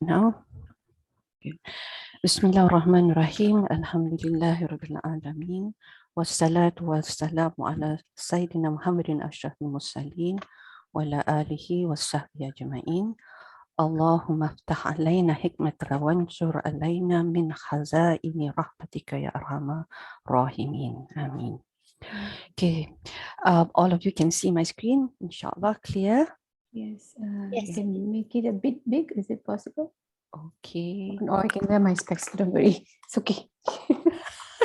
now. Okay. Bismillahirrahmanirrahim. Alhamdulillahi rabbil alamin. Wassalatu wassalamu ala Sayyidina Muhammadin ashrafil mursalin wa ala alihi wasahbihi ajma'in. Allahumma aftah alayna hikmatan wansur alayna min khazaini rahmatika ya arhamar rahimin. Amin. Okay, all of you can see my screen, inshallah, clear? Yes, Yes. you can make it a bit big. Is it possible? Okay. No, I can wear my specs. Don't worry. It's okay.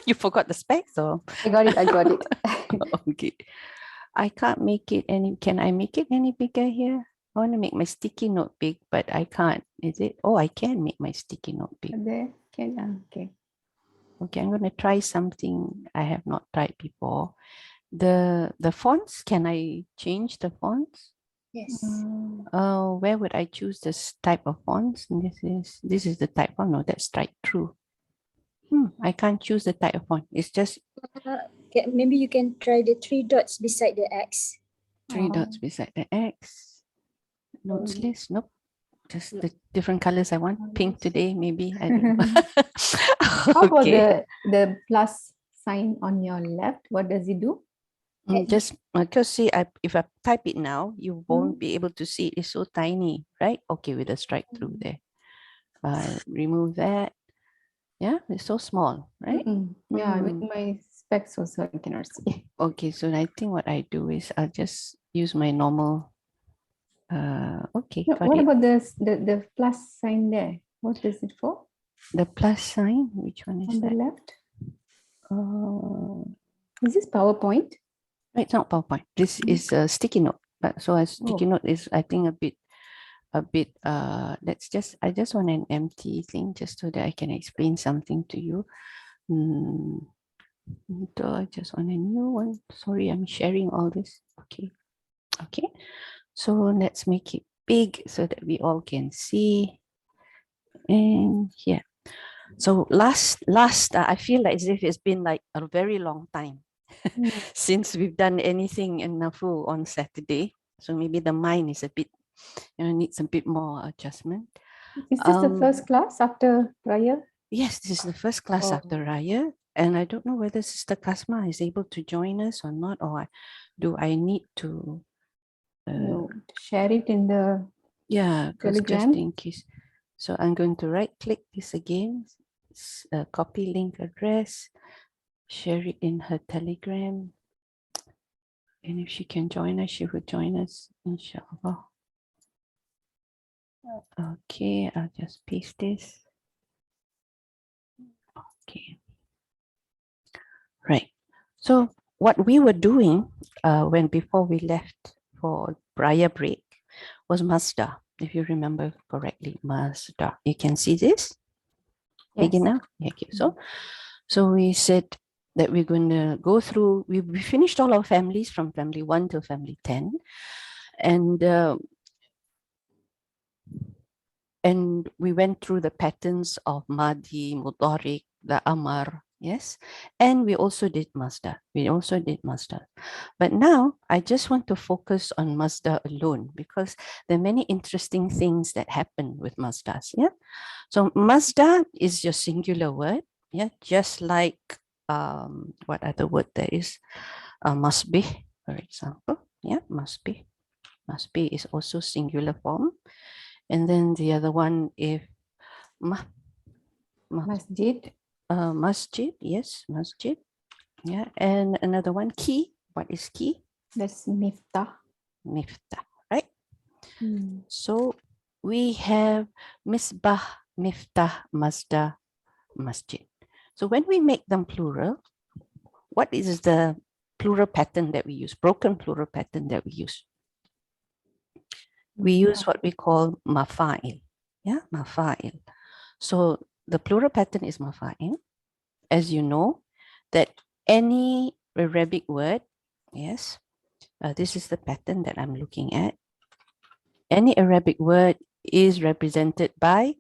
You forgot the specs, or? I got it. I got it. Okay. I can't make it any, can I make it any bigger here? I want to make my sticky note big, but I can't. Is it? Oh, I can make my sticky note big. There. Can okay. Okay, I'm going to try something I have not tried before. The fonts, can I change the fonts? Yes. Where would I choose this type of fonts? This is the type. Oh no, that's strike through. I can't choose the type of font. It's just Okay, maybe you can try the 3 dots beside the X. three dots beside the X. Notes Mm. list. Nope. Just the different colors I want. Pink today, maybe. I don't know. How about Okay. the plus sign on your left? What does it do? Just because see, if I type it now, you won't be able to see it. It's so tiny, right? Okay, with a strike through there. Remove that. Yeah, it's so small, right? Yeah, with my specs also I cannot see. Okay, so I think what I do is I'll just use my normal. Okay, No, got what it. about the plus sign there? What is it for? The plus sign, which one is On the that? left? Uh, Is this PowerPoint? it's not PowerPoint. This is a sticky note. So a sticky note is, I think, a bit. I just want an empty thing just so that I can explain something to you. So I just want a new one. Sorry, I'm sharing all this. Okay. So let's make it big so that we all can see. And yeah. So last, I feel like as if it's been like a very long time since we've done anything in Nafu on Saturday. So maybe the mind is a bit, needs a bit more adjustment. Is this the first class after Raya? Yes, this is the first class after Raya. And I don't know whether Sister Kasma is able to join us or not, or do I need to share it in the Telegram? Just in Telegram? case. So I'm going to right click this again, copy link address, share it in her Telegram. And if she can join us, she will join us, inshallah. Okay, I'll just paste this. Okay. Right. So what we were doing before we left for Raya break was Masdar, if you remember correctly, Masdar. You can see this? Big enough? Okay. So we said that we're going to go through, we finished all our families from family 1 to family 10. And we went through the patterns of Madi, Mudari, the Amar, yes? And we also did Masdar. But now I just want to focus on Masdar alone because there are many interesting things that happen with Masdars, yeah? So Masdar is your singular word, yeah? Just like, what other word there is? Must be, for example, yeah? Must be is also singular form. And then the other one, if Masjid. Masjid, yes, masjid. Yeah, and another one, key. What is key? That's miftah. Miftah, right? So we have misbah, miftah, masdar, masjid. So when we make them plural, what is the plural pattern that we use? Broken plural pattern that we use? We use what we call mafa'il. Yeah, mafa'il. So the plural pattern is mafa'il. As you know, that any Arabic word, yes, this is the pattern that I'm looking at. Any Arabic word is represented by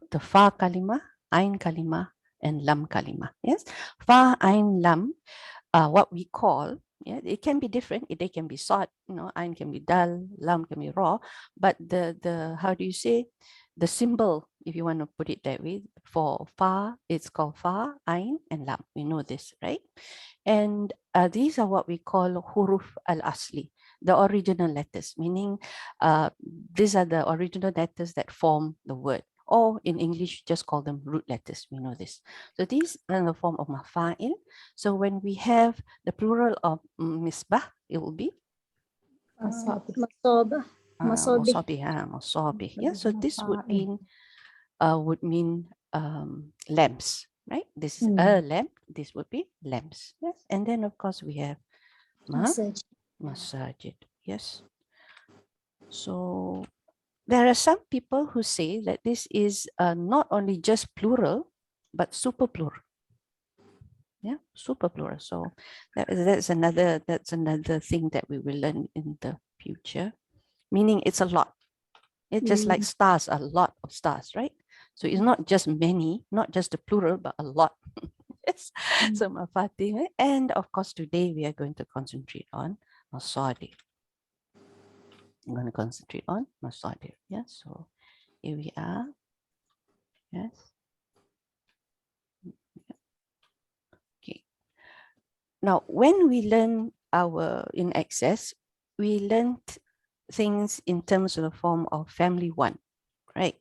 the fa kalima, ain kalima, and lam kalima. Yes, fa, ain, lam, what we call, yeah, it can be different. They can be sad, ain can be dal, lam can be raw, but the how do you say, the symbol if you want to put it that way. For fa, it's called fa, ain, and lam. We know this, right? And these are what we call huruf al-asli, the original letters, meaning these are the original letters that form the word. Or in English, just call them root letters. We know this. So these are in the form of mafa'il. So when we have the plural of misbah, it will be مصابة مصابيح. Musabih. Yeah, so this would mean lamps, right? This is a lamp. This would be lamps. Yes, and then of course we have مساجد. masajid. Yes. So there are some people who say that this is not only just plural, but super plural. Yeah, super plural. So that's another thing that we will learn in the future. Meaning it's a lot. It's just like stars, a lot of stars, right? So it's not just many, not just the plural, but a lot. Yes. So mafatih, and of course today we are going to concentrate on masadi. I'm going to concentrate on masadi. Yes. So here we are. Yes. Okay. Now, when we learn in Access, we learned things in terms of the form of family 1, right?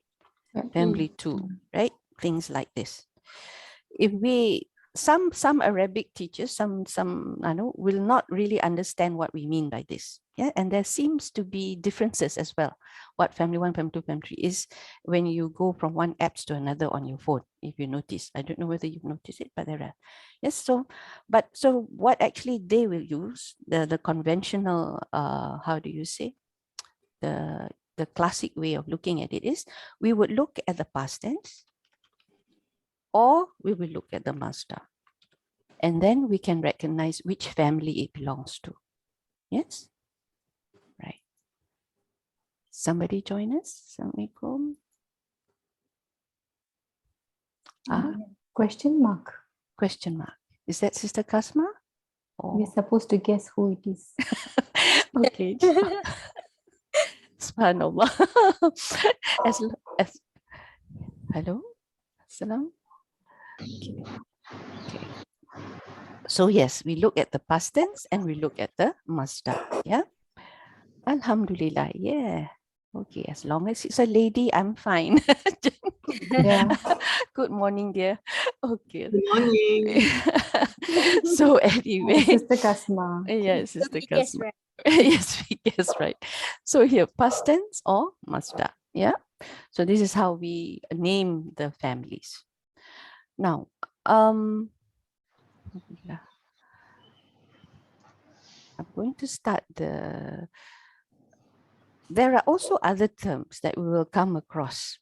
Family 2, right? Things like this. If we some Arabic teachers, some I know, will not really understand what we mean by this. Yeah, and there seems to be differences as well. What family 1, family 2, family 3 is when you go from one apps to another on your phone. If you notice, I don't know whether you've noticed it, but there are. Yes, so what actually they will use the conventional how do you say, the classic way of looking at it is we would look at the past tense, or we will look at the Masdar. And then we can recognize which family it belongs to. Yes? Right. Somebody join us? Assalamualaikum. Question mark. Question mark. Is that Sister Kasma? We're supposed to guess who it is. Okay. Subhanallah. as, hello? Salam? Okay. Okay. So yes, we look at the past tense and we look at the Masdar. Yeah. Alhamdulillah. Yeah. Okay. As long as it's a lady, I'm fine. Yeah. Good morning, dear. Okay. Good morning. So anyway. Sister Kasma. Yes, Sister We guess Kasma. right. Yes, we guess right. So here, past tense or Masdar. Yeah. So this is how we name the families. Now, I'm going to start there are also other terms that we will come across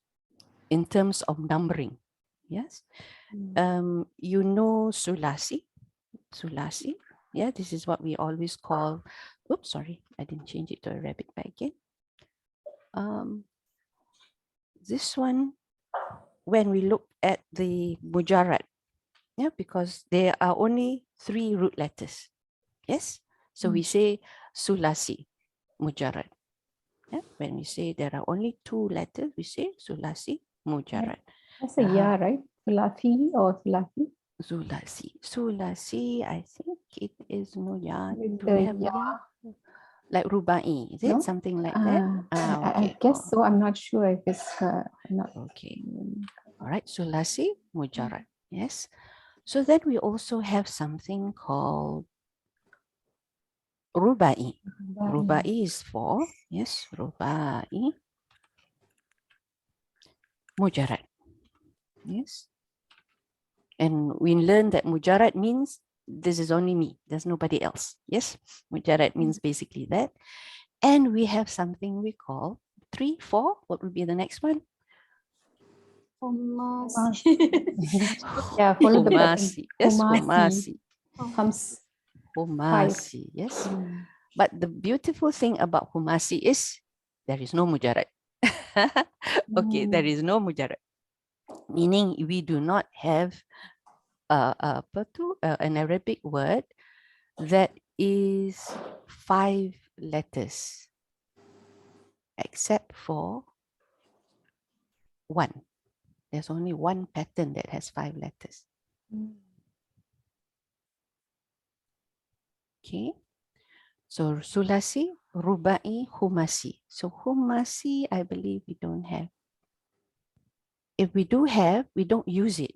in terms of numbering. Yes. You know Sulasi. Sulasi. Yeah, this is what we always call, oops, sorry, I didn't change it to Arabic back again. This one, when we look at the mujarrad, yeah, because there are only 3 root letters. Yes. So we say Sulasi, mujarrad. Yeah? When we say there are only 2 letters, we say Sulasi, mujarrad. That's a ya, right? Sulafi or Sulafi? Sulasi, I think it is no ya. With Do the we have ya. ya? Like Ruba'i, is it No? something like that? I guess so. I'm not sure if it's not. Okay. All right. Sulasi, mujarrad. Yes. So then we also have something called Ruba'i. Ruba'i is 4. Yes, Ruba'i. Mujarrad. Yes. And we learned that mujarrad means this is only me. There's nobody else. Yes. Mujarrad means basically that. And we have something we call 3, 4. What would be the next one? Yeah, follow the pattern. Humasi. Yes, Humasi. Comes Humasi. Yes. But the beautiful thing about Humasi is there is no mujarrad. Okay, there is no mujarrad. Meaning we do not have an Arabic word that is 5 letters, except for 1. There's only one pattern that has 5 letters. Okay. So Sulasi, Ruba'i, Humasi. So Humasi, I believe we don't have. If we do have, we don't use it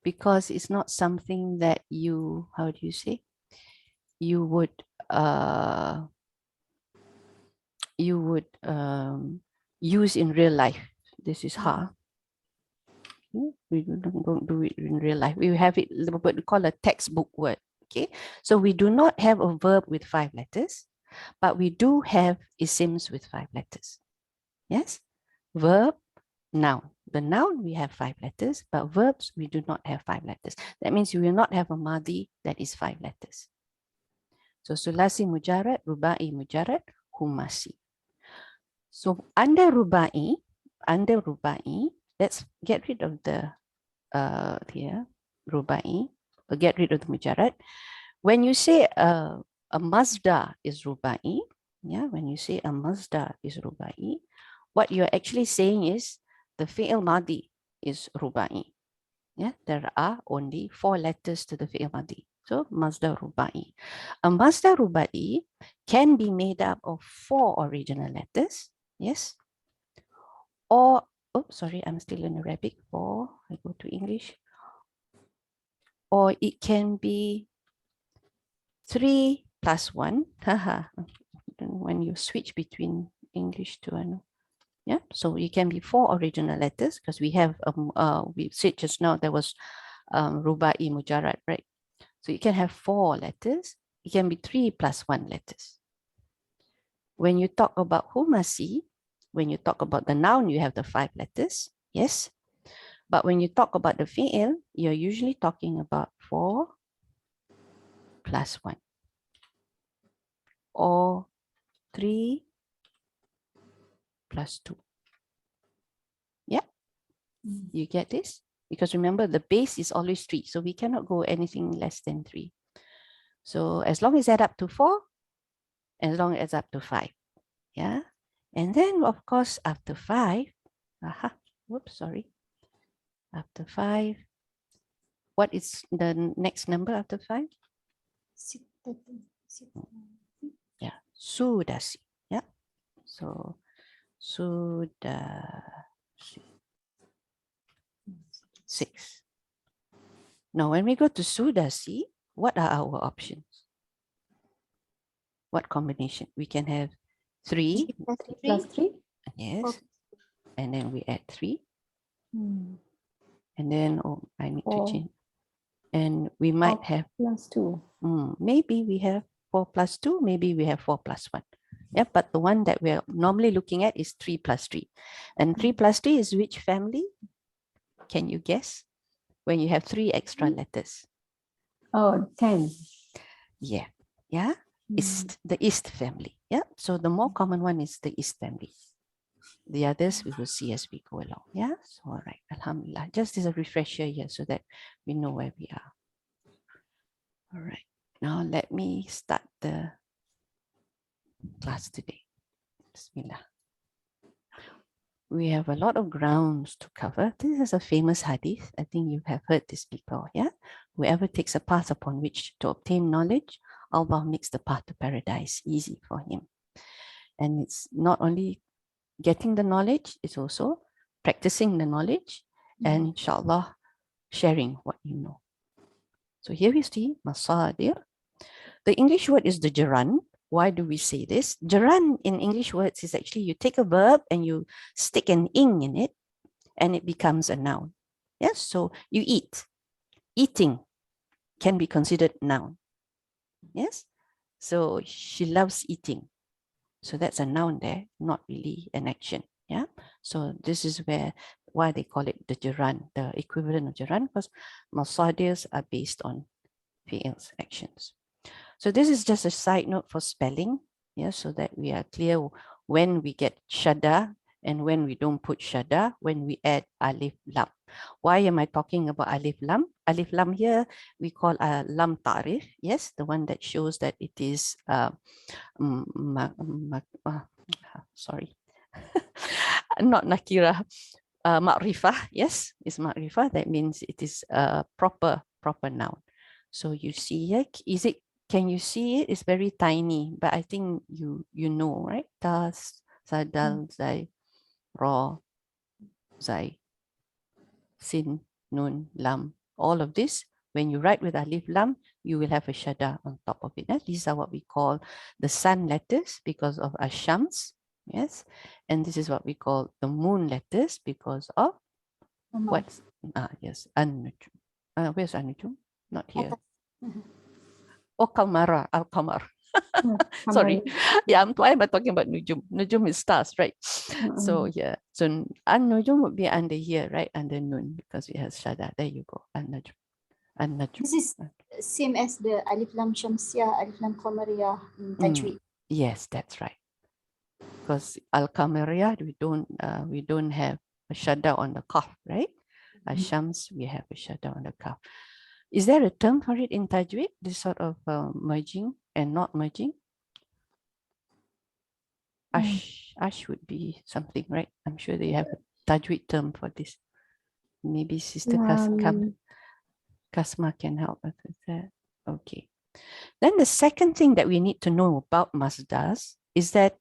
because it's not something that you, how do you say? You would use in real life. This is ha. We don't do it in real life. We have it what we call a textbook word. Okay, so we do not have a verb with 5 letters, but we do have isms with 5 letters. Yes, verb, noun. The noun we have 5 letters, but verbs we do not have 5 letters. That means you will not have a madi that is 5 letters. So sulasi mujarrad, rubai mujarrad, humasi. So under rubai, let's get rid of the here, rubai, get rid of the mujarrad. When you say a masdar is rubai, yeah, when you say a masdar is rubai, what you're actually saying is the fi'il madi is rubai. Yeah, there are only 4 letters to the fi'il madi. So Masdar Ruba'i. A Masdar Ruba'i can be made up of 4 original letters. Yes. Or, oh, sorry, I'm still in Arabic. 4, I go to English. Or it can be 3 plus 1. When you switch between English to another. Yeah, so it can be 4 original letters because we have, we said just now there was Ruba'i Mujarrad, right? So you can have 4 letters. It can be 3 plus 1 letters. When you talk about Humasi, when you talk about the noun, you have the 5 letters. Yes. But when you talk about the fi'il, you're usually talking about 4 plus 1. Or 3 plus 2. Yeah. You get this? Because remember, the base is always 3. So we cannot go anything less than 3. So as long as add up to 4, as long as up to 5. Yeah. And then, of course, after 5, whoops, sorry. After 5, what is the next number after 5? Yeah, sudasi. Yeah. So, sudasi. 6. Now, when we go to sudasi, what are our options? What combination? We can have 3. 3 plus 3. Yes. And then we add 3. And then, oh, I need to change. And we might have plus 2. Maybe we have 4 plus 2. Maybe we have 4 plus 1. Yeah, but the one that we're normally looking at is 3 plus 3. And 3 plus 3 is which family? Can you guess? When you have 3 extra letters. Oh, 10. Yeah. Yeah. It's the East family. Yeah. So the more common one is the East family. The others we will see as we go along. Yeah. So, all right. Alhamdulillah. Just as a refresher here so that we know where we are. All right. Now let me start the class today. Bismillah. We have a lot of grounds to cover. This is a famous hadith. I think you have heard this before. Yeah. Whoever takes a path upon which to obtain knowledge, Allah makes the path to paradise easy for him. And it's not only getting the knowledge, it's also practicing the knowledge and inshallah sharing what you know. So here is the masadir. The English word is the gerund. Why do we say this? Gerund in English words is actually you take a verb and you stick an ing in it and it becomes a noun. Yes, so you eat. Eating can be considered noun. Yes, so she loves eating. So that's a noun there, not really an action. Yeah, so this is why they call it the gerund, the equivalent of gerund, because masadirs are based on fi'ils, actions. So this is just a side note for spelling, yeah, so that we are clear when we get shadda and when we don't put shadda, when we add alif lam. Why am I talking about alif lam? Alif lam here we call lam ta'rif, yes, the one that shows that it is sorry, not nakira, ma'rifah, yes, it's ma'rifah. That means it is a proper noun. So you see here, can you see it? It's very tiny, but I think you know, right? Tas, sadal, zai, ra, zai, sin, nun, lam. All of this, when you write with alif lam, you will have a shadda on top of it. These are what we call the sun letters because of ashams. Yes. And this is what we call the moon letters because of what's yes, an-nujum. Where's an-nujum? Not here. Oh, Kamara, Al-Kamar. Sorry. Yeah, why am I talking about Nujum? Nujum is stars, right? So yeah. So An-Nujum would be under here, right? Under Nun, because it has Shada. There you go. An-Najum. An-Najum. This is same as the Alif Lam Shamsiyah, Alif Lam Qamariyah in Tajweed. Yes, that's right. Because Al-Qamariyah, we don't have a Shada on the Qaf, right? Shams, we have a Shada on the Qaf. Is there a term for it in Tajweed? This sort of merging and not merging? Ash would be something, right? I'm sure they have a Tajweed term for this. Maybe Sister Kasma can help us with that. Okay. Then the second thing that we need to know about masdars is that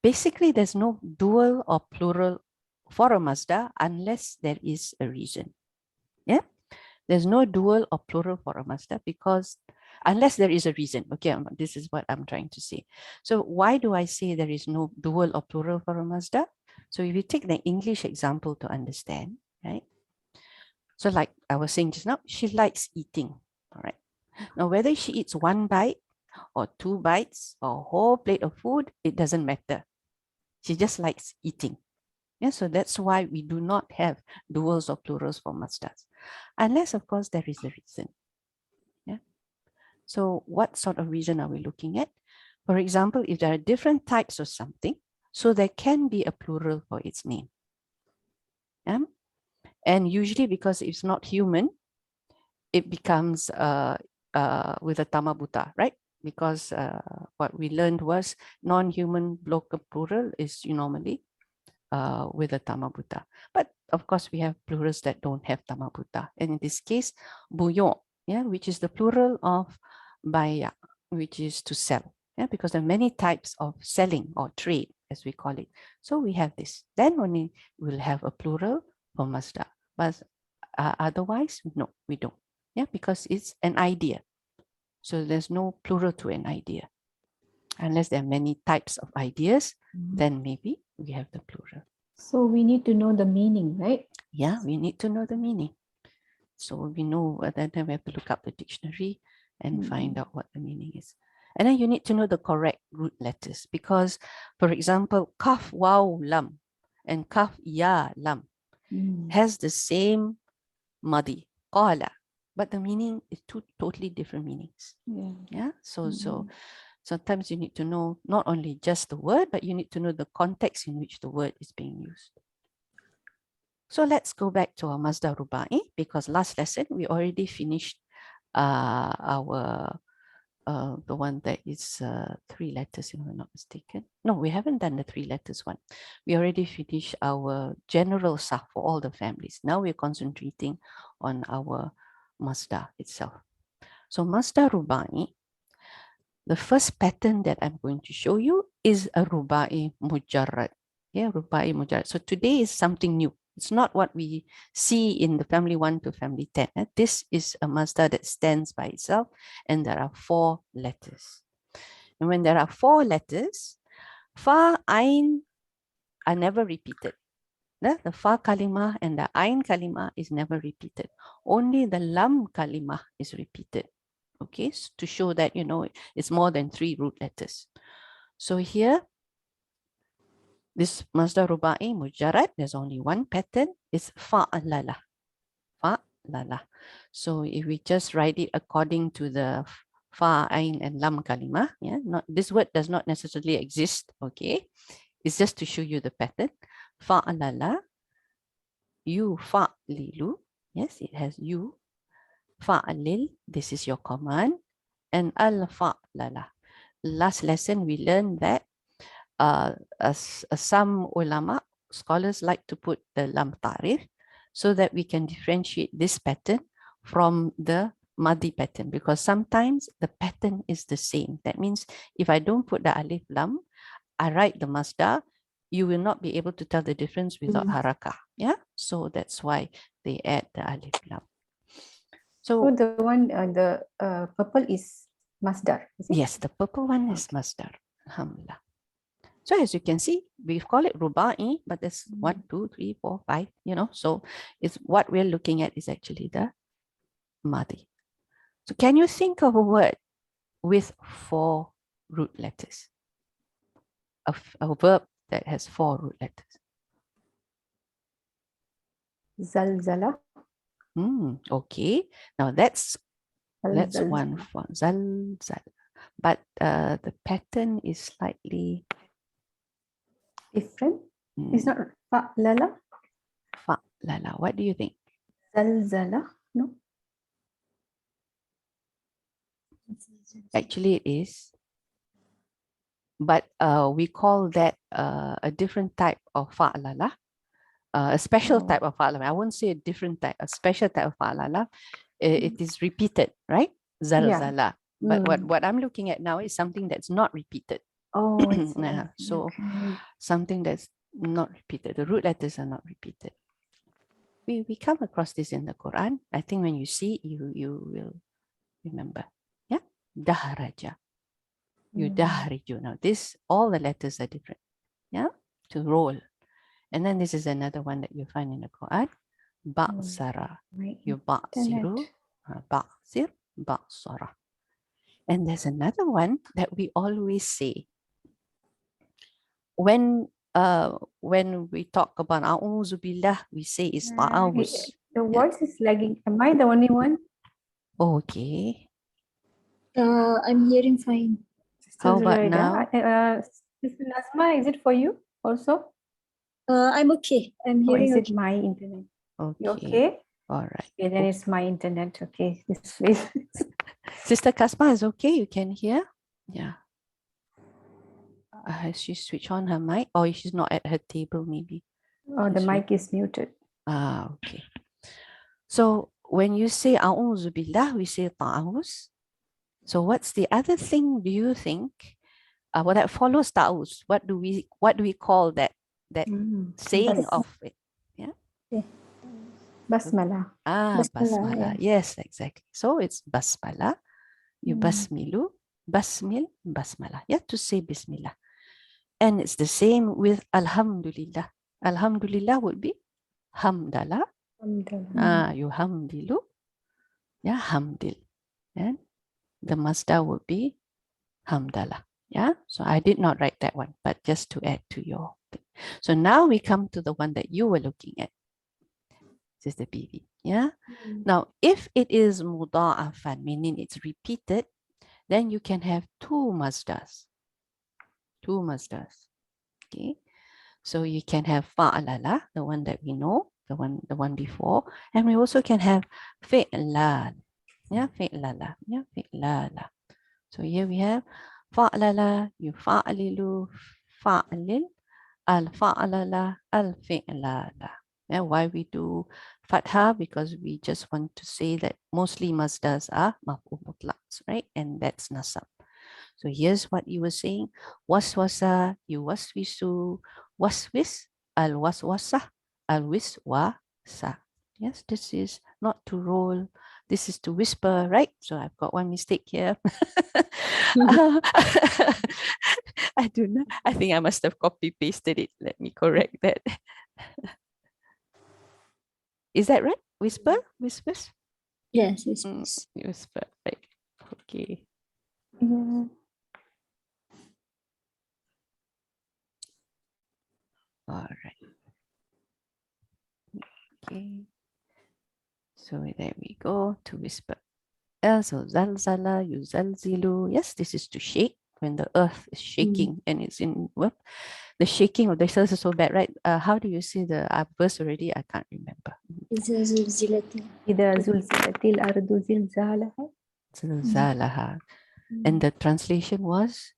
basically there's no dual or plural for a masdar unless there is a reason. Yeah. There's no dual or plural for a masdar because unless there is a reason. Okay, this is what I'm trying to say. So why do I say there is no dual or plural for a masdar? So if you take the English example to understand, right? So like I was saying just now, she likes eating, all right? Now, whether she eats one bite or two bites or a whole plate of food, it doesn't matter. She just likes eating. Yeah, so that's why we do not have duals or plurals for masdars, unless, of course, there is a reason. Yeah. So what sort of reason are we looking at? For example, if there are different types of something, so there can be a plural for its name. Yeah? And usually because it's not human, it becomes with a tamabuta, right? Because what we learned was non-human block of plural is normally with a tamabuta. But of course, we have plurals that don't have tamabuta. And in this case, buyo, yeah, which is the plural of baya, which is to sell. Yeah, because there are many types of selling or trade, as we call it. So we have this. Then only we'll have a plural for masdar. But otherwise, no, we don't. Yeah, because it's an idea. So there's no plural to an idea. Unless there are many types of ideas, then maybe we have the plural. So we need to know the meaning, right? Yeah, we need to know the meaning. So we know then we have to look up the dictionary and find out what the meaning is. And then you need to know the correct root letters because, for example, kaf waw lam and kaf ya lam has the same madi, qala, but the meaning is two totally different meanings. Yeah. So sometimes you need to know not only just the word, but you need to know the context in which the word is being used. So let's go back to our Masdar Ruba'i because last lesson we already finished our the one that is 3 letters, if I'm not mistaken. No, we haven't done the 3 letters one. We already finished our general sarf for all the families. Now we're concentrating on our Masdar itself. So Masdar Ruba'i, the first pattern that I'm going to show you is a Ruba'i Mujarrad. Yeah, Ruba'i Mujarrad. So today is something new. It's not what we see in the family 1 to family 10. This is a masdar that stands by itself and there are 4 letters. And when there are 4 letters, fa, ain are never repeated. The fa kalimah and the ain kalimah is never repeated. Only the lam kalimah is repeated. Okay, so to show that, it's more than 3 root letters. So here, this Masdar Ruba'i Mujarrad, there's only one pattern, it's fa'alala. Fa'alala. So if we just write it according to the fa, ain, and lam kalimah, yeah, this word does not necessarily exist, okay? It's just to show you the pattern. Fa'alala, you fa'lilu, yes, it has you. Fa'alil, this is your command. And al-fa'lala. Last lesson, we learned that some ulama scholars like to put the lam ta'rif so that we can differentiate this pattern from the Madi pattern, because sometimes the pattern is the same. That means if I don't put the alif lam, I write the masdar, you will not be able to tell the difference without harakah. Yeah, so that's why they add the alif lam. So So the one, the purple is Masdar, is it? yes, the purple one is masdar. Alhamdulillah. So as you can see, we call it Ruba'i, but there's 1, 2, 3, 4, 5, you know. So it's what we're looking at is actually the Madi. So can you think of a word with 4 root letters? A verb that has 4 root letters. Zalzala. Okay. Now that's Zalzala. one for zalzal. But the pattern is slightly Different. It's not Fa'lala. Fa'lala. What do you think? Zalzala. No. Actually, it is. But we call that a different type of fa'lala. A special type of fa'lala. I won't say a different type, a special type of fa'lala. It is repeated, right? Zalzala. But what I'm looking at now is something that's not repeated. Oh, I see. So Okay. something that's not repeated. The root letters are not repeated. We come across this in the Quran. I think when you see, you will remember. Yeah, dahraja. You dahriju. Now this, all the letters are different. Yeah, to roll. And then this is another one that you find in the Quran. Ba'sara. You ba'siru. Ba'sir. Ba'sara. And there's another one that we always say. When we talk about a'udzu billah, we say it's ta'awuz. The voice is lagging. Am I the only one? Okay. I'm hearing fine. How about Zuraida. now? Sister Nazma, is it for you also? I'm okay. I'm Or hearing is it okay. my internet? Okay. You okay? All right. Okay, then it's my internet. Okay, this way. Sister Kasma is okay. You can hear? Yeah. Has she switched on her mic? Or she's not at her table, maybe. Oh, the mic is muted. Okay. So when you say a'udzu billah, we say ta'awuz. So what's the other thing do you think? What that follows ta'awuz? What do we call that saying of it? Yeah. Basmala. Basmala. Yes, exactly. So it's basmala. You basmilu, basmil, basmala. You have to say bismillah. And it's the same with alhamdulillah. Alhamdulillah would be hamdallah. You hamdilu. Yeah, hamdil. And the masdar would be hamdallah. Yeah, so I did not write that one, but just to add to your thing. So now we come to the one that you were looking at. This is the BV. Yeah. Now, if it is muda'afan, meaning it's repeated, then you can have 2 masdars. 2 masdars. Okay. So you can have fa'alala, the one that we know, the one before, and we also can have fi'lal. Yeah, fi'lala. Yeah, fi'lala. So here we have fa'lala, yufa'lilu, fa'lil, al-fa'lala, al-fi'lala. Yeah, why we do fatha? Because we just want to say that mostly masdars are maf'ul mutlaq, right? And that's nasab. So here's what you were saying. Waswasa, yuwaswisu, waswis, al-waswasa, al-wiswasa. Yes, this is not to roll. This is to whisper, right? So I've got one mistake here. I do not. I think I must have copy pasted it. Let me correct that. Is that right? Whisper? Whispers? Yes, yes. Whisper, right. Okay. Yeah. All right. Okay. So there we go, to whisper. So zalzala, yuzalzilu. Yes, this is to shake when the earth is shaking and it's in the shaking of the earth is so bad, right? How do you see the verse already? I can't remember. إذا زلزلت إذا زلزلت الأرض زلزالها. Zalzalaha. And the translation was?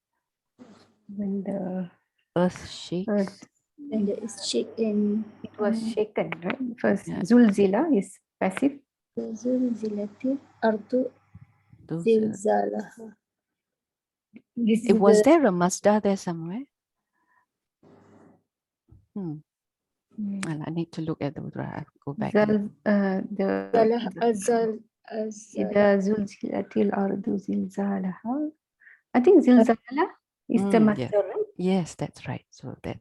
When the Earth shakes. earth And there is shaken. It was shaken, right? First, Yeah. zulzila is passive. Zulzilatil ardu Those, zilzalaha. This it is was the there a Masdar there somewhere? I need to look at the I'll go back. zalah azal إذا زلزلت الأرض زلزالها. I think zilzala is the Yeah. masdar, right? Yes, that's right. So that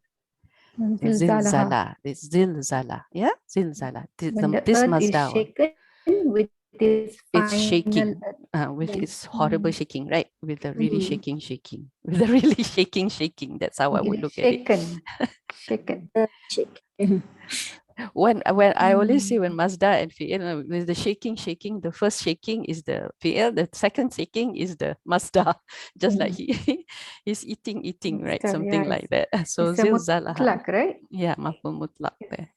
Zilzalaha. zilzala, this zilzala, yeah, zilzala. When the This earth is Masdar, shaken with its it's final shaking with Yes. its horrible shaking, right? With the really Mm. shaking, with the really shaking. That's how I would look at it. shaken. Shake. When I always say when Masdar and fi'il with the shaking, the first shaking is the fi'il, the second shaking is the Masdar. Just like he's eating, right? Masdar, Something yeah, like that. So it's a zilzalaha. mutlaq, right? Yeah, maf'ul mutlaq Yes. there.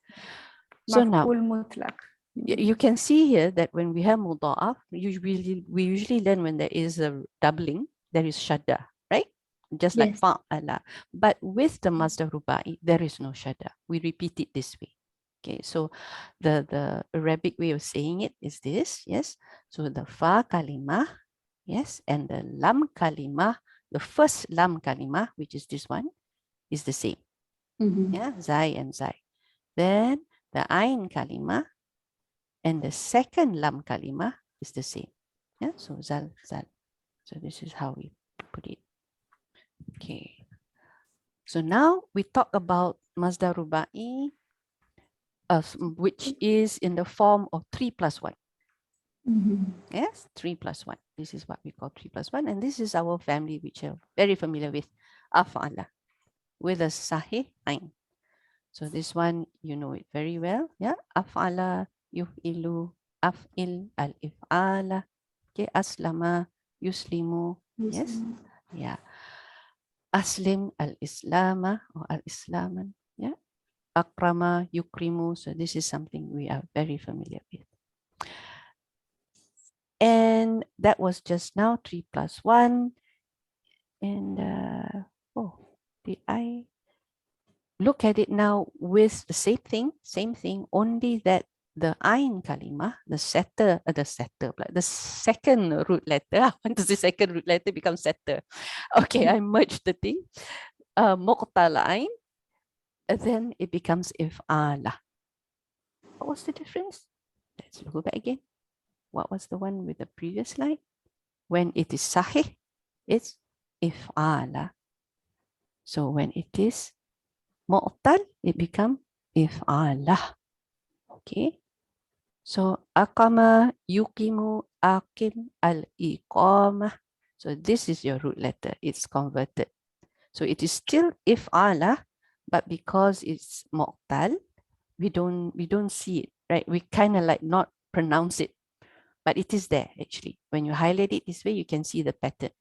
So now Maf'ul mutlaq. you can see here that when we have mudha'af, we usually learn when there is a doubling, there is shadda, right? Just like Yes. fa'ala. But with the Masdar Ruba'i, there is no shadda. We repeat it this way. Okay, so the Arabic way of saying it is this, yes. So the fa kalimah, yes, and the lam kalimah, the first lam kalimah, which is this one, is the same. Yeah, zai and zai. Then the ain kalimah and the second lam kalimah is the same. Yeah, so zal. So this is how we put it. Okay. So now we talk about Masdar Ruba'i, which is in the form of 3 plus 1. Yes, 3 plus 1. This is what we call 3 plus 1. And this is our family, which you're very familiar with, af'ala, with a sahih ain. So this one, you know it very well. Yeah, af'ala, yuf'ilu, af'il, al-if'ala, okay, aslama, yuslimu. Yes, yeah. Aslim, al-islama, or al-islaman. Yeah, akrama, yukrimu. So this is something we are very familiar with. And that was just now 3 plus 1. And did I look at it now with the same thing, only that the ain kalimah, the second root letter, I want to say second root letter becomes setter. Okay, I merged the thing. Muqtal ain, then it becomes if'ala. What was the difference? Let's go back again. What was the one with the previous line? When it is sahih, it's if'ala. So when it is mu'tal, it becomes if'ala. Okay. So aqama, yuqimu, aqim, al-iqamah. So this is your root letter. It's converted. So it is still if'ala, but because it's mu'tal, we don't see it, right? We kind of like not pronounce it, but it is there actually. When you highlight it this way, you can see the pattern.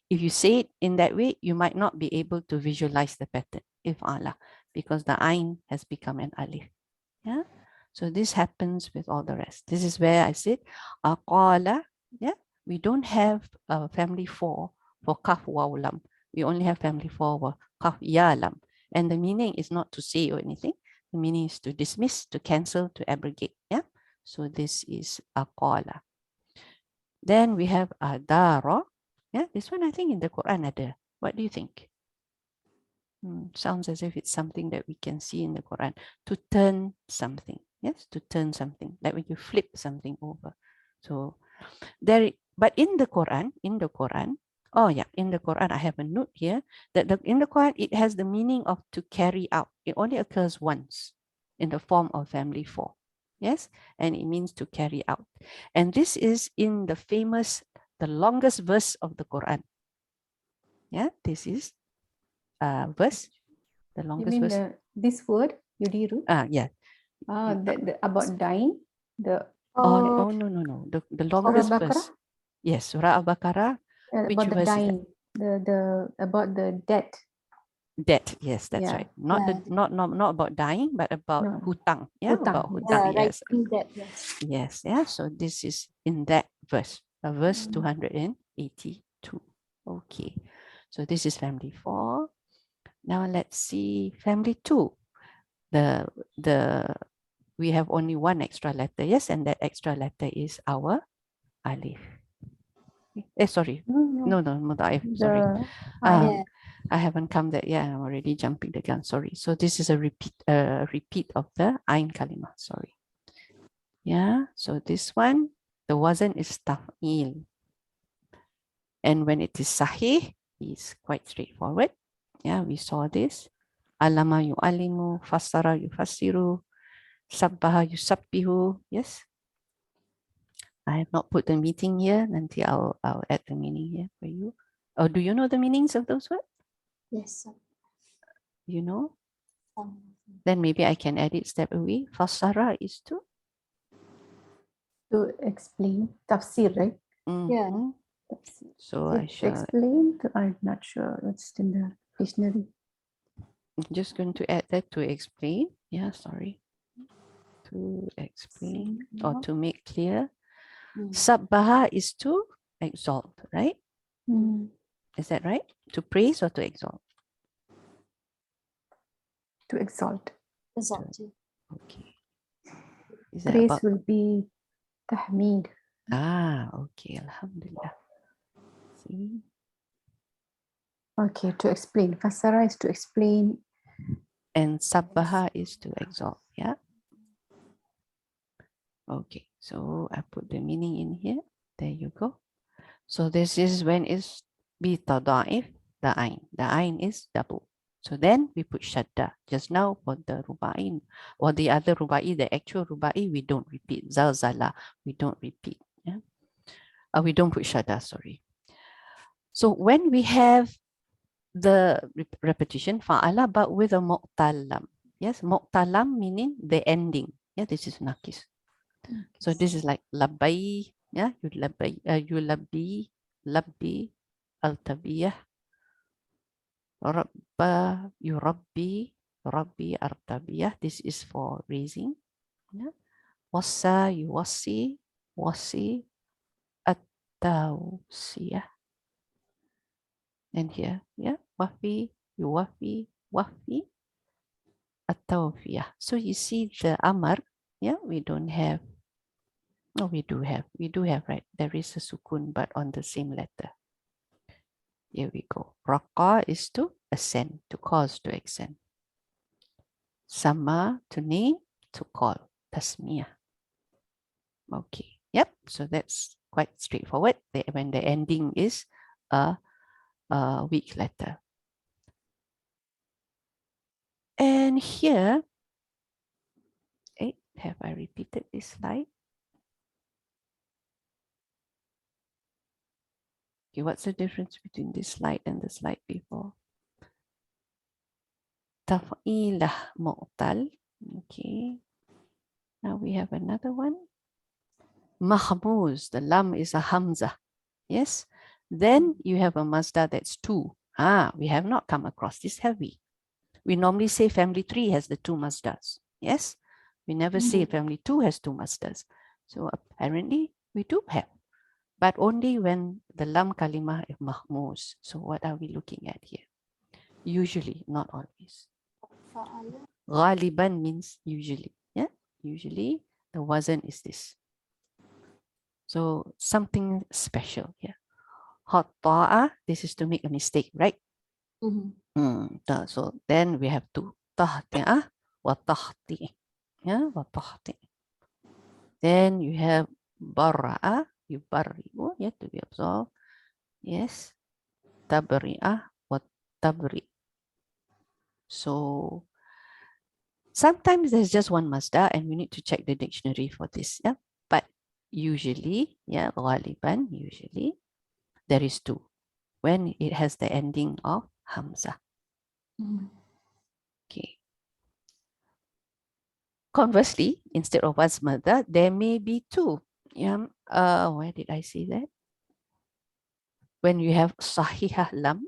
If you say it in that way, you might not be able to visualize the pattern, if'ala, because the ain has become an alif. Yeah. So this happens with all the rest. This is where I said, aqala. Yeah. We don't have a family 4 for kaf waw lam. We only have family 4 for kaf ya lam. And the meaning is not to say or anything. The meaning is to dismiss, to cancel, to abrogate. Yeah. So this is aqala. Then we have adara. Yeah. This one I think in the Quran ada. What do you think? Sounds as if it's something that we can see in the Quran. To turn something. Yes, to turn something. Like when you flip something over. So there, but in the Quran, oh yeah, in the Quran, I have a note here that in the Quran, it has the meaning of to carry out. It only occurs once in the form of family 4. Yes, and it means to carry out. And this is in the famous, the longest verse of the Quran. Yeah, this is verse, the You longest mean verse. this word, yudiru? Yeah. About dying? Oh, no. The longest Surah verse. Baqarah? Yes, Surah Al-Baqarah. Which About the verse is that? dying, about the death. Debt, yes, that's Yeah. right. Not about dying, but about No. hutang. Yeah, Hutang, about yes. hutang. Yes, Writing that, yes. yes, yeah. So this is in that verse, verse 282. Okay, so this is family 4. Now let's see family 2. the we have only one extra letter, yes, and that extra letter is our alif. Sorry. No, No, mudha'if, sorry. the Yeah. I haven't come there. Yeah, I'm already jumping the gun. Sorry. So this is a repeat of the ain kalimah. Sorry. Yeah. So this one, the wazn is taf'il. And when it is sahih, it's quite straightforward. Yeah, we saw this. Alama yu'alimu, fassara yufassiru, sabbaha yusabbihu. Yes. I have not put the meaning here. Nanti I'll add the meaning here for you. Oh, do you know the meanings of those words? Yes. You know? Um, Then maybe I can add it step away. Fassara is to explain tafsir, right? Yeah. Mhm. Tafsir. So Is I it shall explain? I'm not sure what's in the dictionary. I'm just going to add that to explain. Yeah, sorry. To explain or to make clear. Sabbaha is to exalt, right? Mm. Is that right? To praise or to exalt? To exalt. Exalted. Okay. Is that Praise about? will be tahmeed. Okay. Alhamdulillah. See? Okay, to explain. Fasara is to explain. And sabbaha is to exalt. Yeah. Okay. So I put the meaning in here. There you go. So this is when is bi tada'if the ain. The ain is double. So then we put shadda. Just now for the ruba'i or the other ruba'i, the actual ruba'i, we don't repeat. Zalzala, we don't repeat. Yeah. We don't put shadda, sorry. So when we have the repetition fa'ala but with a mu'talam. Yes, mu'talam meaning the ending. Yeah, this is nakis. So this is like labbai. Yeah, you labbai, you labbi, altabiyah, rabba, you rabbi, artabiyah. This is for raising. Yeah. Wassa, you wasi, at-tawsiyah. And here, yeah, wafi, you wafi, at-tawfiyah. So you see the amar, yeah, we don't have. No, we do have, right? There is a sukun, but on the same letter. Here we go. Raqa is to ascend, to cause to ascend. Sama to name, to call. Tasmiyah. Okay. Yep. So that's quite straightforward. When the ending is a weak letter. And here, have I repeated this slide? Okay, what's the difference between this slide and the slide before? Taf'ilah mu'tal. Okay. Now we have another one. Mahmuz. The lam is a hamza. Yes. Then you have a masdar that's two. We have not come across this, have we? We normally say family 3 has the two masdars. Yes. We never say family 2 has two masdars. So apparently we do have. But only when the lam kalimah is mahmuz. So what are we looking at here? Usually, not always. Fa'ala. Ghaliban means usually. Yeah, usually the wazn is this. So something special here. Hatta'a, this is to make a mistake, right? So then we have to tahti'ah wa tahti. Yeah, wa tahti. Then you have barra'a, you barri'u, yeah, to be absolved. Yes. Tabri'ah wa tabri. So sometimes there's just one masdar and we need to check the dictionary for this. Yeah. But usually, yeah, ghaliban, usually there is two when it has the ending of hamza. Okay. Conversely, instead of one's mother, there may be two. Yeah. Where did I see that? When you have sahihah lam,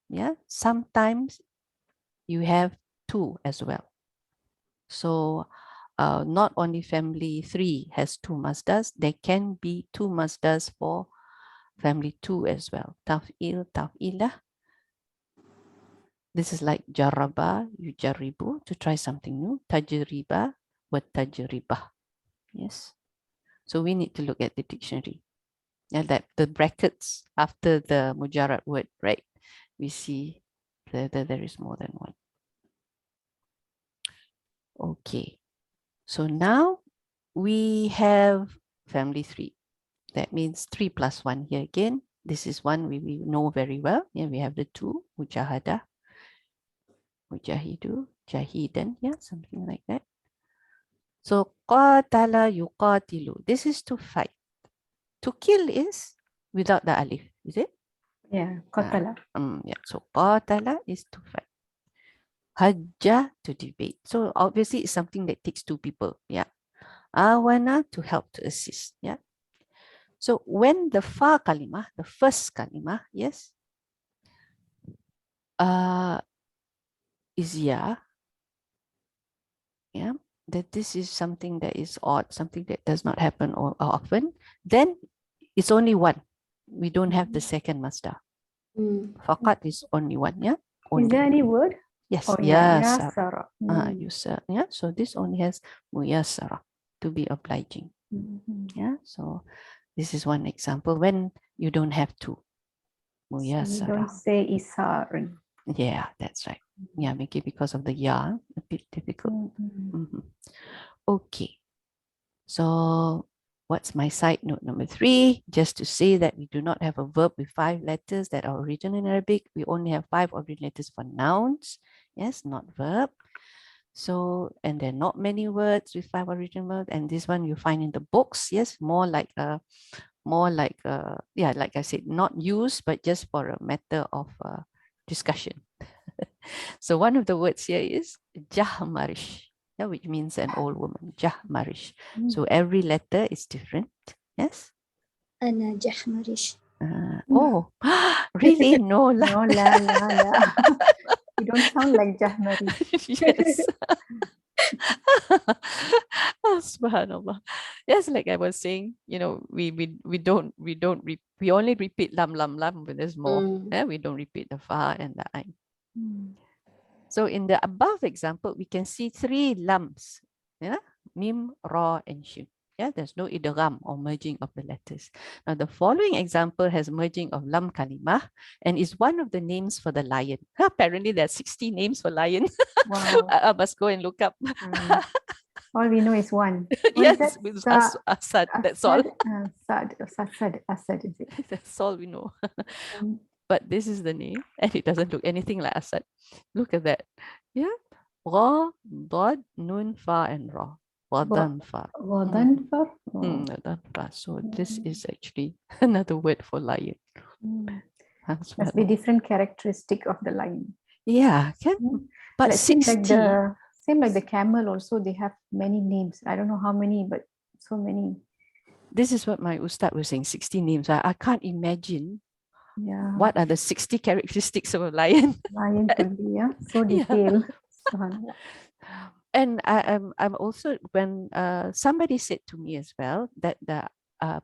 yeah, sometimes you have two as well. So not only family 3 has two masdars, there can be two masdars for family 2 as well. Taf'il, taf'ilah. This is like jaraba, yujaribu, to try something new. Tajriba, wa tajribah. Yes. So we need to look at the dictionary. And that the brackets after the mujarrad word, right? We see that there is more than one. Okay. So now we have family 3. That means 3 plus 1 here again. This is one we know very well. Yeah, we have the 2, mujahada, mujahidu, jahidan, yeah, something like that. So qatala yuqatilu. This is to fight. To kill is without the alif, is it? Yeah, qatala. Yeah. So qatala is to fight. Hajja, to debate. So obviously it's something that takes 2 people. Yeah. Awana, to help, to assist. Yeah. So when the fa kalimah, the first kalimah, yes, is yeah, that this is something that is odd, something that does not happen or often, then it's only one. We don't have the second masdar. Faqat is only one, yeah? Only. Is there any word? Yes, Oh, yeah, yasara. yasara. Yusar, yeah? So this only has muyasara, to be obliging. Yeah, so this is one example when you don't have to. So we Muyasara. don't say isar. Yeah, that's right. Yeah, maybe because of the ya, a bit difficult. Okay. So what's my side note number 3? Just to say that we do not have a verb with 5 letters that are written in Arabic. We only have 5 origin letters for nouns. Yes, not verb. So, and there are not many words with 5 origin verbs. And this one you find in the books. Yes, more like yeah, like I said, not used, but just for a matter of discussion. So one of the words here is jahmarish, yeah, which means an old woman, jahmarish. So every letter is different. Yes. أنا جحمرش. Oh, really? No, No, la, la, la. You don't sound like Jahmari. yes. Oh, subhanallah. Yes, like I was saying, we only repeat lam lam lam, but there's more. Yeah, we don't repeat the fa and the ain. So in the above example, we can see 3 lams. Yeah, mim, ra, and shin. Yeah, there's no idgham or merging of the letters. Now the following example has merging of lam kalimah and is one of the names for the lion. Apparently there are 60 names for lion. Wow. I must go and look up. All we know is one. Yes, with Asad. That's all. Asad, is it? That's all we know. But this is the name, and it doesn't look anything like Asad. Look at that. Yeah. Ra, Dad, Nun, Fa, and Ra. Wadanfa. Wadanfar. Wadanfa. So this is actually another word for lion. Must be different characteristic of the lion. Yeah, but Like 60. Same like the camel also, they have many names. I don't know how many, but so many. This is what my ustad was saying, 60 names. I can't imagine what are the 60 characteristics of a lion. Lion could be, so detailed. Yeah. And I'm also, when somebody said to me as well that the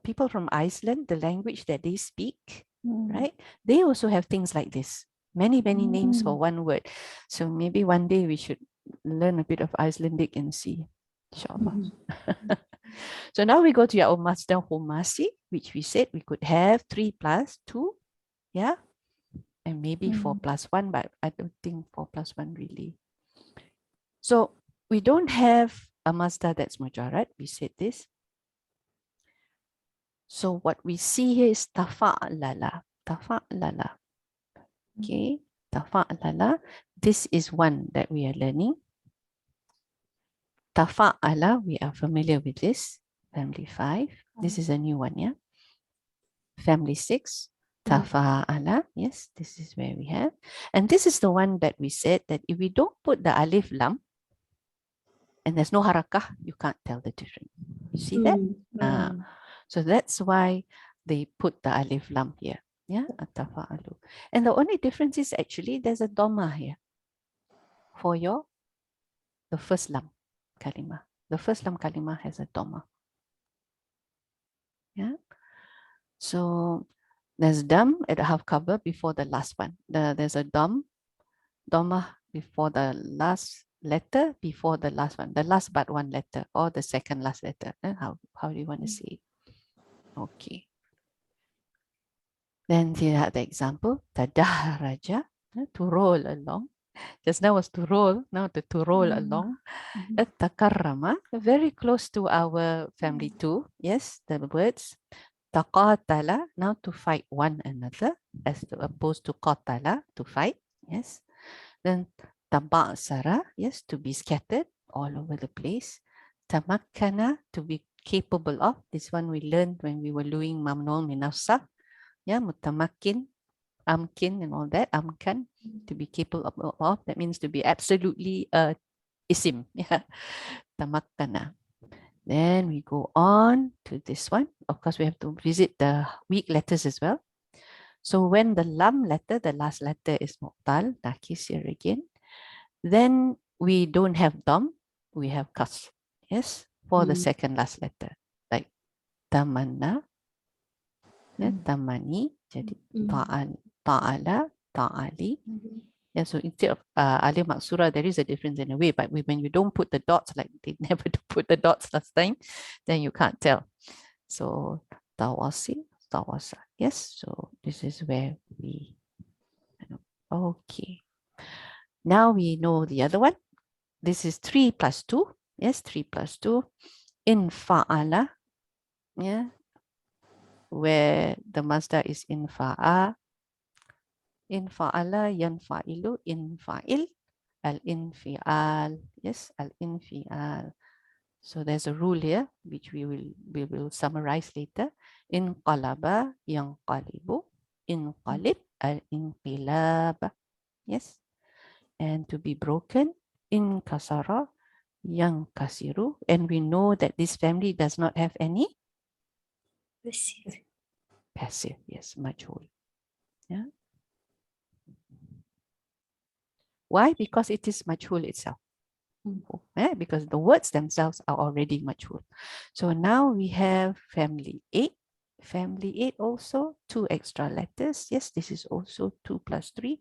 people from Iceland, the language that they speak, right? They also have things like this. Many names for one word. So maybe one day we should learn a bit of Icelandic and see. Inshallah. So now we go to our Masdar Humasi, which we said we could have 3 plus 2. Yeah. And maybe 4 plus 1, but I don't think 4 plus 1 really. So we don't have a masdar that's mujarrad. We said this. So what we see here is tafa'lala. Tafa'lala. Okay. Tafa'lala. This is one that we are learning. Tafa'ala, we are familiar with this. Family 5. This is a new one, yeah. Family 6. Tafa'ala. Yes, this is where we have. And this is the one that we said that if we don't put the alif lam, and there's no harakah, you can't tell the difference. You see that? So that's why they put the alif lam here. Yeah, atafa'alu. And the only difference is actually there's a dhamma here for the first lam kalima. The first lam kalima has a dhamma. Yeah. So there's dam at the half cover before the last one. There's a dam Dhammah before the last letter, before the last one, the last but one letter, or the second last letter. How do you want to say it? Okay. Then here the example, tadahraja, to roll along. Just now was to roll, now to roll along. Takarrama, very close to our family too. Yes, the words. Taqatala, now to fight one another, as opposed to qatala, to fight. Yes. Then tabasara, yes, to be scattered all over the place. Tamakkana, to be capable of. This one we learned when we were doing mamnun minasah. Yeah, mutamakkin, amkin and all that. Amkan, to be capable of. That means to be absolutely isim. Yeah. Tamakkana. Then we go on to this one. Of course, we have to visit the weak letters as well. So when the lam letter, the last letter is muqtal, nakis here again, then we don't have dam, we have kas. Yes, for the second last letter. Like tamanna, yeah, tamani, jadi ta'ala, ta'ali. Yeah, so instead of alif maksura, there is a difference in a way, but when you don't put the dots, like they never put the dots last time, then you can't tell. So tawasi, tawasa. Yes, so this is where we, okay. Now we know the other one. This is 3 plus 2. Yes, 3 plus 2. In fa'ala, yeah, where the masdar is in fa'a. In fa'ala yanfa'ilu, in fa'il, al-infi'al. Yes, al-infi'al. So there's a rule here, which we will summarize later. In qalaba yanqalibu, in qalib, al-inqilab. Yes. And to be broken, in kasara yankasiru. And we know that this family does not have any passive. Yes, majhul. Yeah. Why? Because it is majhul itself. Because the words themselves are already majhul. So now we have family 8. Family 8 also 2 extra letters. Yes, this is also 2 plus 3.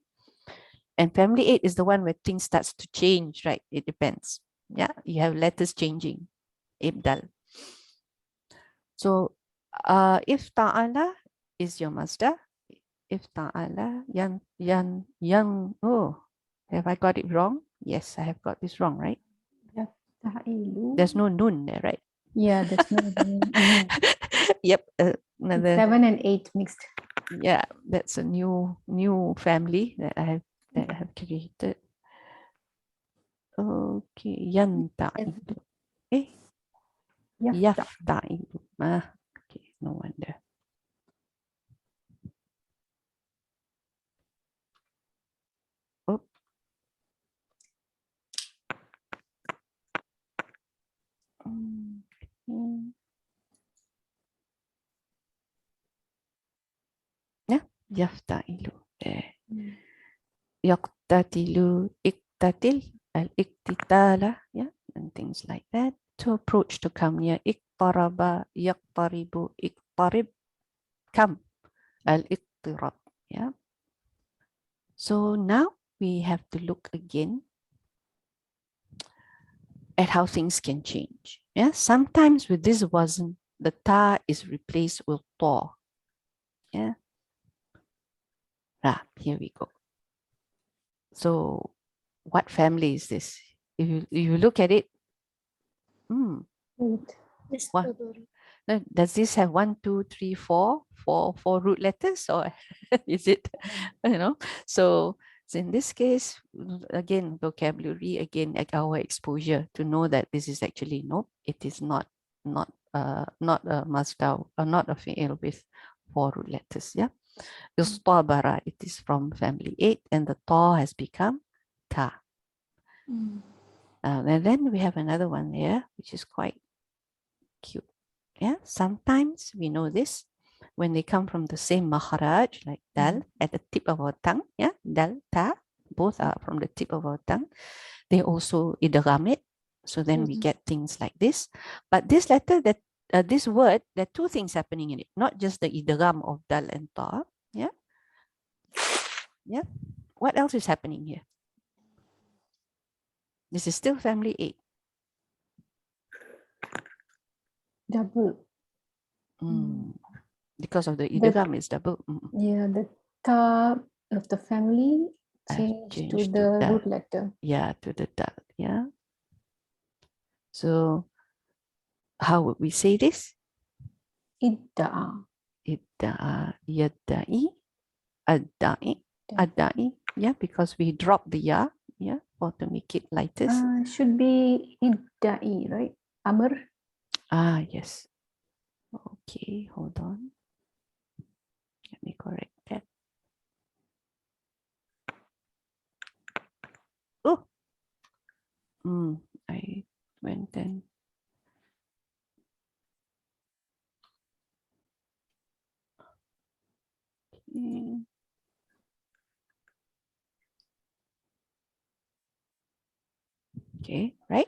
And family 8 is the one where things starts to change, right? It depends. Yeah, you have letters changing. Ibdal. So if ta'ala is your masdar, if ta'ala oh, have I got it wrong? Yes, I have got this wrong, right? There's no nun there, right? Yeah, there's no nun. Yep. Another 7 and 8 mixed. Yeah, that's a new family that I have created. Okay, yanta'idu. Yafta'idu. Okay, no wonder. Oh. Yeah, yafta'ilu. Yaqtatilu, iktatil, al-iktitala, yeah, and things like that. To approach, to come near. Iqtaraba, yaqtaribu, iqtarib, come. Al-iqtirab, yeah. So now we have to look again at how things can change. Yeah, sometimes with this wasn't, the ta is replaced with ta. Yeah. Here we go. So what family is this? If you look at it, what? Does this have 1, 2, 3, 4 root letters, or is it, So in this case, again, vocabulary, again, our exposure to know that this is actually it is not a masdar, or not a fi'il with 4 root letters. Yeah. Istabara, it is from family 8, and the ta has become ta. And then we have another one here, which is quite cute. Yeah, sometimes we know this when they come from the same makharaj, like dal at the tip of our tongue. Yeah, dal, ta, both are from the tip of our tongue. They also idgham it, so then we get things like this. But this letter, that this word, there are 2 things happening in it, not just the idgham of dal and ta. Yeah, yeah. What else is happening here? This is still family 8. Double. Because of the The- idgham is double. Yeah, the ta of the family I've changed to changed the ta. root letter. Yeah, to the dal. Yeah. So how would we say this? Idda'a. Idda'a, yadda'i, adda'i, adda'i. Yeah, because we drop the ya. Yeah, or to make it lighter. Should be idda'i, right? Amr. Yes. Okay, hold on. Let me correct that. Oh, I went and okay, right?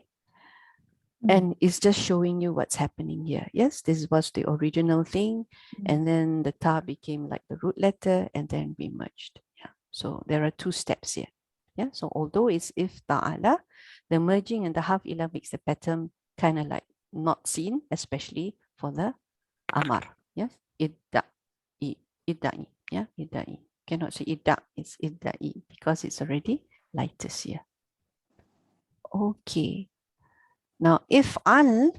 And it's just showing you what's happening here. Yes, this was the original thing. And then the ta became like the root letter and then we merged. Yeah. So there are 2 steps here. Yeah. So although it's if ta'ala, the merging and the half ilah makes the pattern kind of like not seen, especially for the amar. Yes. Idda'i. Idda'i. Yeah. Idda'i. Cannot say idda, it's idda'i because it's already lightest here. Okay. Now, if al,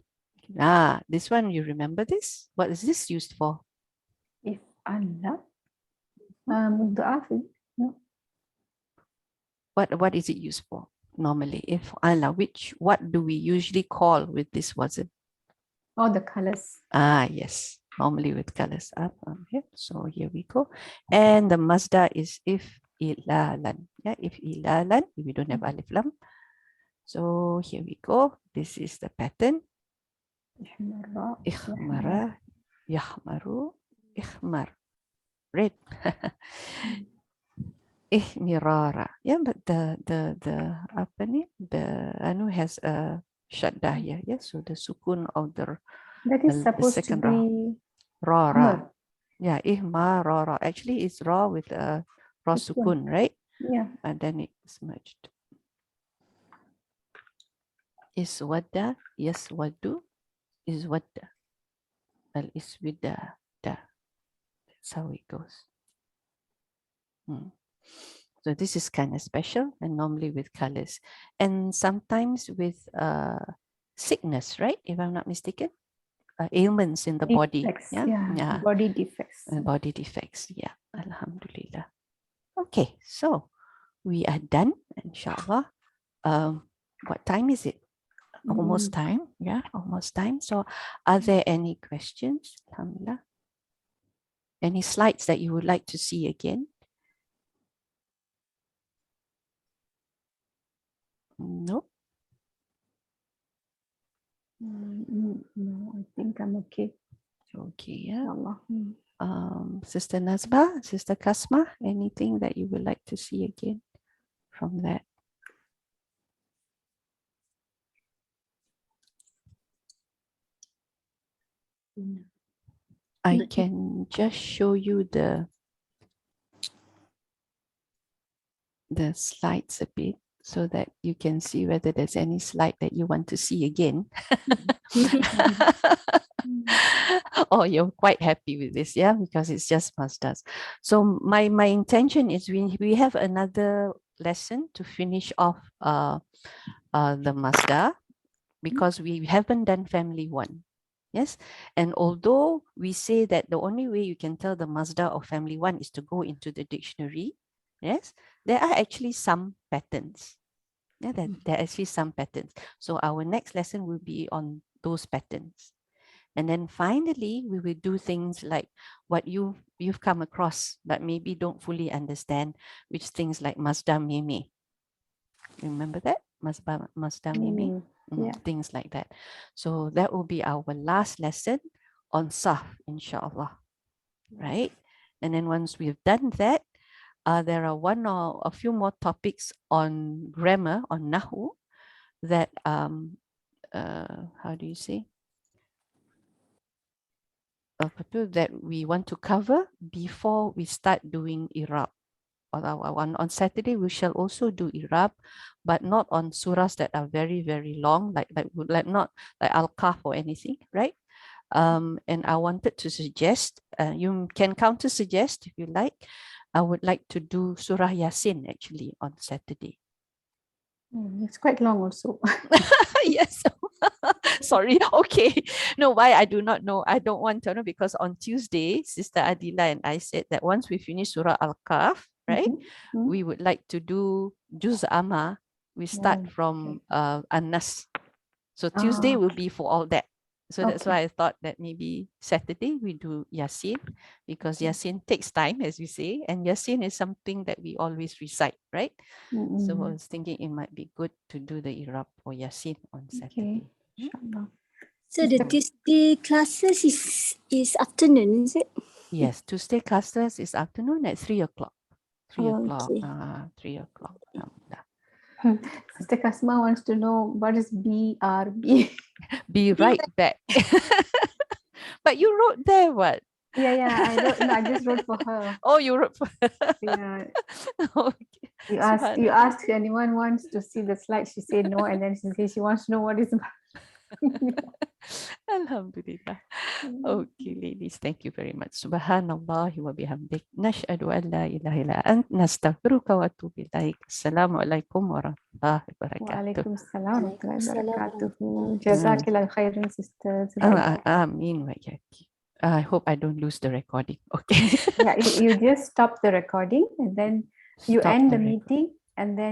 this one, you remember this? What is this used for? If Allah. Mudha'af. No. What is it used for normally? If Allah, what do we usually call with this wasn't? Oh, the colors. Yes, normally with colors up here. So here we go. And the masdar is if ilalan. Yeah, if ilalan, we don't have alif lam. So here we go. This is the pattern. Ikhmara, yahmaru, ikhmar. Red. Ihmirara. Yeah, but the apa ni? The anu has a shaddah here. Yeah, so the sukun of That is the supposed to second ra. be Ra. Amr. Yeah, ihmarara. Actually, it's ra with a ra sukun, right? Yeah. And then it's merged. Iswadda, yaswaddu, iswadda. Al iswida, da. That's how it goes. So this is kind of special and normally with colors and sometimes with sickness, right? If I'm not mistaken, ailments in the body. Defects. Yeah. Yeah. Body defects. Body defects. Yeah. Alhamdulillah. Okay. So we are done, inshallah. What time is it? Almost time. Yeah. Almost time. So are there any questions? Alhamdulillah. Any slides that you would like to see again? No. No, I think I'm okay. Okay. Yeah. Allah. Sister Nazba, Sister Kasma, anything that you would like to see again from that? I can just show you the slides a bit so that you can see whether there's any slide that you want to see again. Oh, you're quite happy with this, yeah, because it's just Masdars. So my intention is we have another lesson to finish off the Masdar because we haven't done family 1. Yes, and although we say that the only way you can tell the Masdar of family 1 is to go into the dictionary, yes, there are actually some patterns. Yeah, there are actually some patterns. So our next lesson will be on those patterns. And then finally, we will do things like what you've come across, but maybe don't fully understand, which things like Masdar Mimi. Remember that? Masdar Mimi? Yeah. Things like that. So that will be our last lesson on Sarf, inshallah. Right? And then once we've done that, there are one or a few more topics on grammar, on Nahu, that how do you say? That we want to cover before we start doing Iraq. on Saturday we shall also do Irab, but not on surahs that are very, very long, like not like Al-Kahf or anything, right? And I wanted to suggest, you can counter suggest if you like. I would like to do Surah Yasin actually on Saturday. It's quite long also. Yes. Sorry. Okay. No, why I do not know. I don't want to know because on Tuesday, Sister Adila and I said that once we finish Surah Al-Kahf, right, we would like to do Juz Amma. We start from An-Nas. So Tuesday will be for all that. So that's why I thought that maybe Saturday we do Yasin, because Yasin takes time, as you say, and Yasin is something that we always recite, right? So I was thinking it might be good to do the Irab for Yasin on Saturday. Inshallah. So the Tuesday classes is afternoon, is it? Yes, Tuesday classes is afternoon at 3 o'clock. 3 o'clock. Okay. 3 o'clock. Sister Kasma wants to know what is BRB. Be right back. But you wrote there what? Yeah, I wrote. No, I just wrote for her. Oh, you wrote for her. Yeah. Okay. You asked anyone wants to see the slide. She said no, and then she said she wants to know what is. Alhamdulillah. Okay, ladies, thank you very much. Subhanallah wa bihamdik. Nashhadu an la ilaha illa ant. Nastaghfiruka wa atubu ilaik. Assalamu alaikum wa rahmatullahi wa barakatuh. Waalaikum salam wa rahmatullahi wa barakatuh. Waalaikumsalam. Jazakillah khairan, sisters. Ameen wa iyaki. I hope I don't lose the recording. Okay. Yeah, you just stop the recording and then you Stop end the the recording. meeting and then